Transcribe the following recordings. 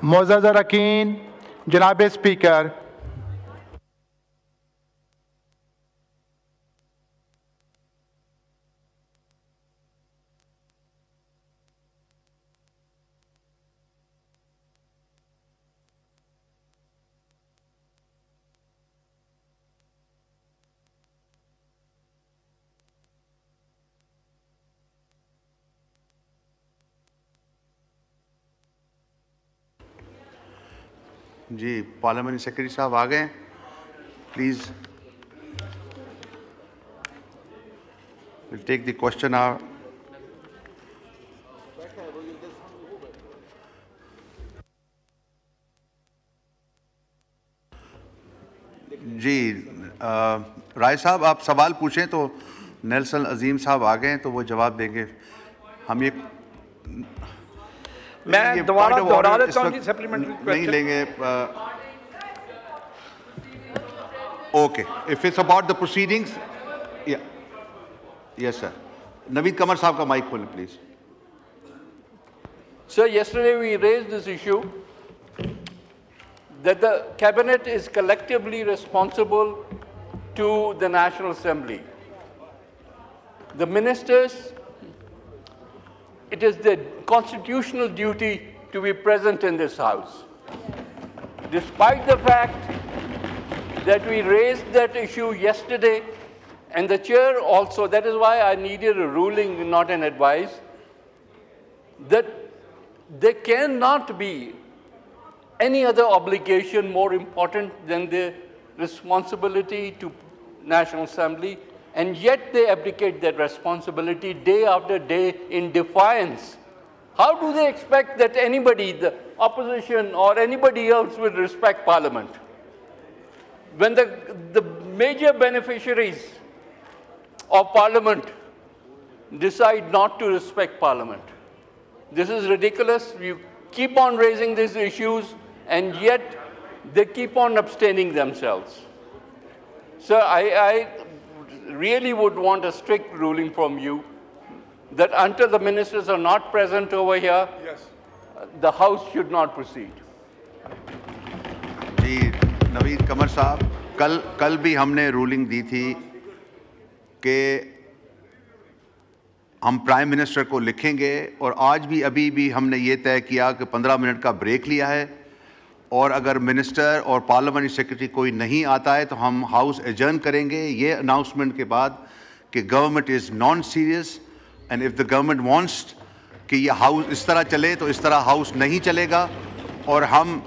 मोअज़्ज़ज़ अरकान, जनाब स्पीकर, जी parliamentary secretary साहब आ गए, please will take the question hour. जी राय साहब आप सवाल पूछें तो नेल्सन अजीम साहब आ गए तो वो जवाब देंगे। हम ये मैं दोबारा दोहरा देता हूं जी, सप्लीमेंट्री नहीं लेंगे। Okay, if it's about the proceedings, yes sir. Naveed Qamar साहब का माइक खोलें please. Sir, yesterday we raised this issue that the cabinet is collectively responsible to the National Assembly. The ministers, it is their constitutional duty to be present in this House. Despite the fact that we raised that issue yesterday, and the chair also, that is why I needed a ruling, not an advice, that there cannot be any other obligation more important than the responsibility to National Assembly, and yet they abdicate that responsibility day after day in defiance. How do they expect that anybody, the opposition or anybody else, will respect Parliament? When the major beneficiaries of Parliament decide not to respect Parliament. This is ridiculous. You keep on raising these issues and yet they keep on abstaining themselves. Sir, I really would want a strict ruling from you that until the ministers are not present over here, yes, the House should not proceed. जी नवीद कमर साहब, कल भी हमने ruling दी थी कि हम prime minister को लिखेंगे, और आज भी अभी भी हमने ये तय किया कि 15 मिनट का ब्रेक लिया है, और अगर मिनिस्टर और पार्लियामेंट्री सेक्रेटरी कोई नहीं आता है तो हम हाउस एडजर्न करेंगे ये अनाउंसमेंट के बाद कि government is non serious, and if the government wants कि ये हाउस इस तरह चले तो इस तरह हाउस नहीं चलेगा। और हम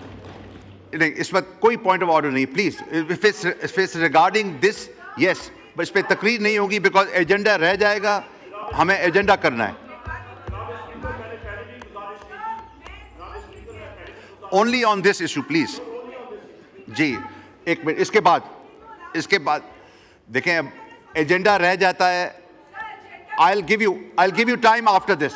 नहीं, इस वक्त कोई पॉइंट ऑफ ऑर्डर नहीं, please if it's regarding this, yes, बस पे तकरीर नहीं होगी बिकॉज एजेंडा रह जाएगा, हमें एजेंडा करना है। Only on this issue please. जी एक मिनट, इसके बाद देखें अब एजेंडा रह जाता है। I will give you time after this.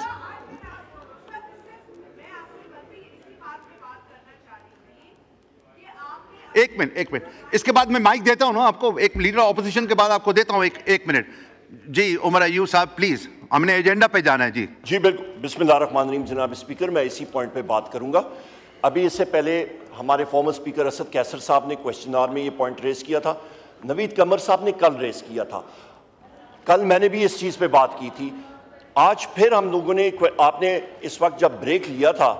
एक मिनट, इसके बाद मैं माइक देता हूं ना आपको, एक लीडर ऑपोजिशन के बाद आपको देता हूं एक मिनट। जी उमर अयूब साहब प्लीज, हमने एजेंडा पे जाना है। जी बिल्कुल, बिस्मिल्लाहिर्रहमानिर्रहीम। जनाब स्पीकर, मैं इसी पॉइंट पे बात करूंगा। अभी इससे पहले हमारे फॉर्मर स्पीकर असद कैसर साहब ने क्वेश्चन आवर में ये पॉइंट रेस किया था, नवीद कमर साहब ने कल रेस किया था, कल मैंने भी इस चीज़ पे बात की थी, आज फिर हम लोगों ने, आपने इस वक्त जब ब्रेक लिया था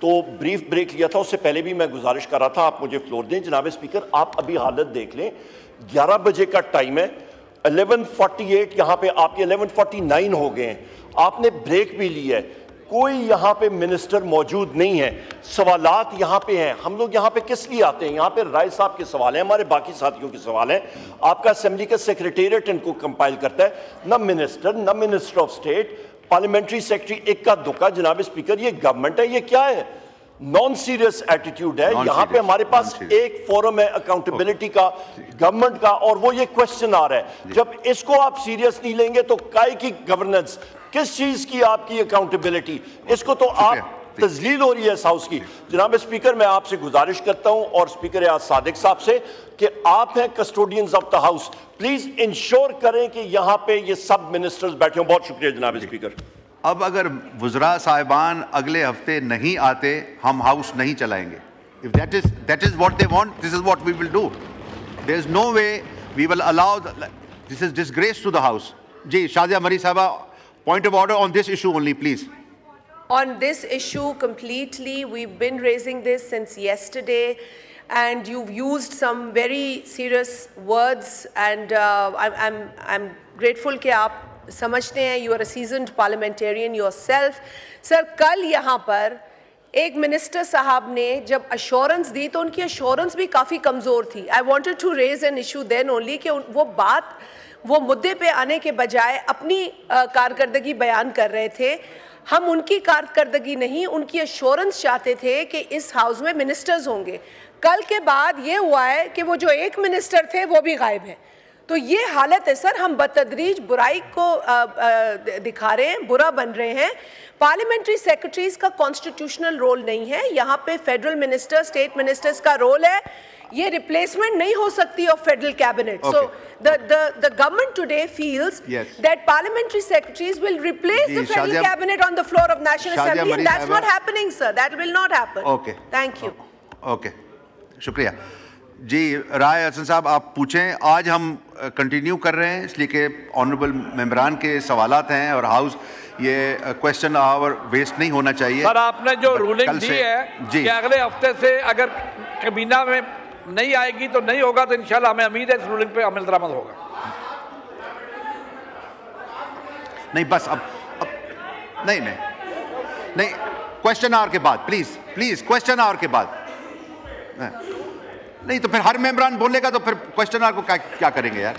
तो ब्रीफ ब्रेक लिया था, उससे पहले भी मैं गुजारिश कर रहा था आप मुझे फ्लोर दें। जनाब स्पीकर, आप अभी हालत देख लें, 11 बजे का टाइम है, 11:48 यहाँ पे आपके 11:49 हो गए हैं, आपने ब्रेक भी ली है, कोई यहाँ पे मिनिस्टर मौजूद नहीं है, सवालात यहाँ पे हैं। हम लोग यहाँ पे किस लिए आते हैं? यहाँ पे राय साहब के सवाल हैं, हमारे बाकी साथियों के सवाल हैं, आपका असेंबली का सेक्रेटेरिएट इनको कंपाइल करता है, न minister of state, parliamentary secretary इक्का दुक्का। जनाब स्पीकर, ये गवर्नमेंट है, ये क्या है? नॉन सीरियस एटीट्यूड है। यहाँ पे हमारे पास एक फोरम है अकाउंटेबिलिटी का, गवर्नमेंट का, और वो ये क्वेश्चन आ रहा है, जब इसको आप सीरियस नहीं लेंगे तो काय की गवर्नेंस, किस चीज की आपकी अकाउंटेबिलिटी? इसको तो आप तजलील हो रही है इस हाउस की। जनाब स्पीकर, मैं आपसे गुजारिश करता हूं और स्पीकर एजाज सादिक साहब से कि आप हैं custodians of the house, please ensure करें कि यहां पे ये सब मिनिस्टर्स बैठे हों। बहुत शुक्रिया जनाब स्पीकर। अब अगर वुज़रा साहिबान अगले हफ्ते नहीं आते, हम हाउस नहीं चलाएंगे. If that is what they want, this is what we will do. There is no way we will allow. This is disgrace to the House. जी, शाजिया मरी साहबा, point of order on this issue only, please. On this issue completely, we've been raising this since yesterday, and you've used some very serious words, and I'm grateful कि आप समझते हैं, you are a seasoned parliamentarian yourself. Sir, कल यहाँ पर एक minister साहब ने जब अश्योरेंस दी तो उनकी अश्योरेंस भी काफ़ी कमज़ोर थी. I wanted to raise an issue then only कि वो मुद्दे पे आने के बजाय अपनी कारकर्दगी बयान कर रहे थे. हम उनकी कारकर्दगी नहीं, उनकी अश्योरेंस चाहते थे कि इस हाउस में मिनिस्टर्स होंगे. कल के बाद ये हुआ है कि वो जो एक मिनिस्टर थे वो भी गायब हैं. तो ये हालत है सर, हम बतदरीज बुराई को दिखा रहे हैं, बुरा बन रहे हैं. पार्लियामेंट्री सेक्रेटरीज का कॉन्स्टिट्यूशनल रोल नहीं है, यहाँ पे फेडरल मिनिस्टर, स्टेट मिनिस्टर्स का रोल है. ये रिप्लेसमेंट नहीं हो सकती of federal cabinet. So the government today feels that parliamentary secretaries will replace the federal cabinet on the floor of National Assembly, and that's not happening, sir. That will not happen. Okay. Thank you. Okay. शुक्रिया जी. राय हसन साहब, आप पूछें. आज हम continue कर रहे हैं इसलिए कि ऑनरेबल मेंबरान के सवालात हैं और हाउस ये क्वेश्चन आवर वेस्ट नहीं होना चाहिए. सर, आपने जो रूलिंग दी है कि अगले हफ्ते से अगर कैबिनेट में नहीं आएगी तो नहीं होगा, तो इंशाल्लाह हमें उम्मीद है इस रूलिंग पे अमल दरामद होगा. नहीं, बस अब नहीं, क्वेश्चन आवर के बाद प्लीज क्वेश्चन आवर के बाद. नहीं तो फिर हर मेंबरान बोलेगा तो फिर क्वेश्चन आवर को क्या करेंगे यार.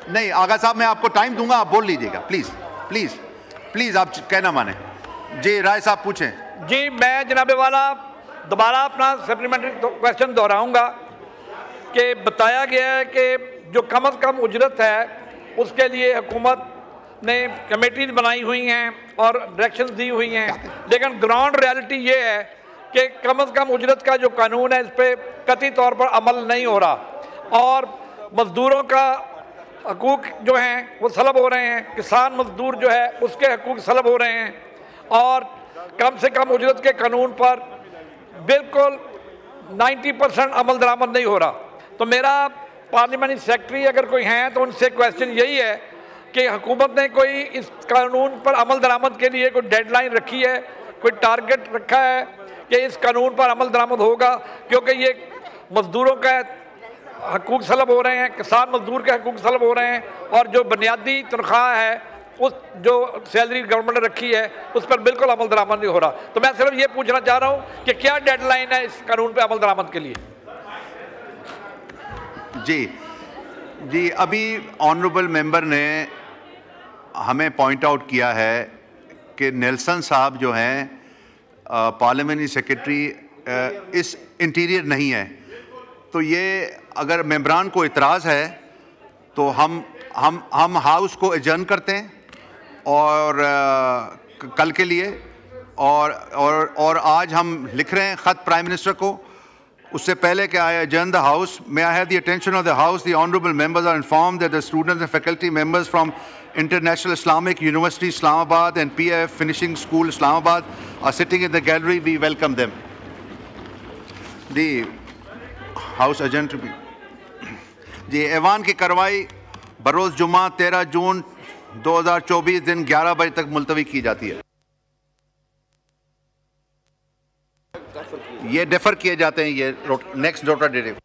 नहीं, आगा साहब, मैं आपको टाइम दूंगा, आप बोल लीजिएगा. प्लीज आप कहना माने. जी, राय साहब पूछें. जी, मैं जनाबे वाला दोबारा अपना सप्लीमेंट्री क्वेश्चन दोहराऊंगा कि बताया गया है कि जो कम से कम उजरत है उसके लिए हुकूमत ने कमेटीज बनाई हुई हैं और डायरेक्शंस दी हुई हैं, लेकिन ग्राउंड रियलिटी ये है कि कम से कम उजरत का जो कानून है इस पर कतई तौर पर अमल नहीं हो रहा और मज़दूरों का हकूक़ जो हैं वो सलब हो रहे हैं. किसान मज़दूर जो है उसके हकूक़ सलब हो रहे हैं और कम से कम उजरत के कानून पर बिल्कुल 90% अमल दरामद नहीं हो रहा. तो मेरा पार्लियामेंट्री सेक्रेटरी अगर कोई हैं तो उनसे क्वेश्चन यही है कि हुकूमत ने कोई इस कानून पर अमल दरामद के लिए कोई डेडलाइन रखी है, कोई टारगेट रखा है कि इस कानून पर अमल दरामद होगा, क्योंकि ये मज़दूरों का हकूक़ सलब हो रहे हैं, किसान मज़दूर के हकूक़ सलब हो रहे हैं और जो बुनियादी तनख्वाह है उस जो सैलरी गवर्नमेंट ने रखी है उस पर बिल्कुल अमल दरामद नहीं हो रहा. तो मैं सिर्फ ये पूछना चाह रहा हूँ कि क्या डेडलाइन है इस कानून पर अमल दरामद के लिए. जी, अभी ऑनरेबल मेंबर ने हमें पॉइंट आउट किया है कि नेल्सन साहब जो हैं पार्लियामेंट्री सेक्रेटरी इस इंटीरियर नहीं है. तो ये अगर मेंबरान को इतराज़ है तो हम हाउस को एडजर्न करते हैं और कल के लिए और आज हम लिख रहे हैं ख़त प्राइम मिनिस्टर को. उससे पहले कि I adjourn the house, may I have the attention of the house. The honourable members are informed that the students and faculty members from International Islamic University Islamabad and PIF Finishing School Islamabad are sitting in the gallery. We welcome them. The House adjourned to be. जी, ऐवान की कार्रवाई बरोज़ जुम्मा 13 जून 2024 दिन 11 बजे तक मुलतवी की जाती है. ये डेफर किए जाते हैं, ये नेक्स्ट रोटेटिव.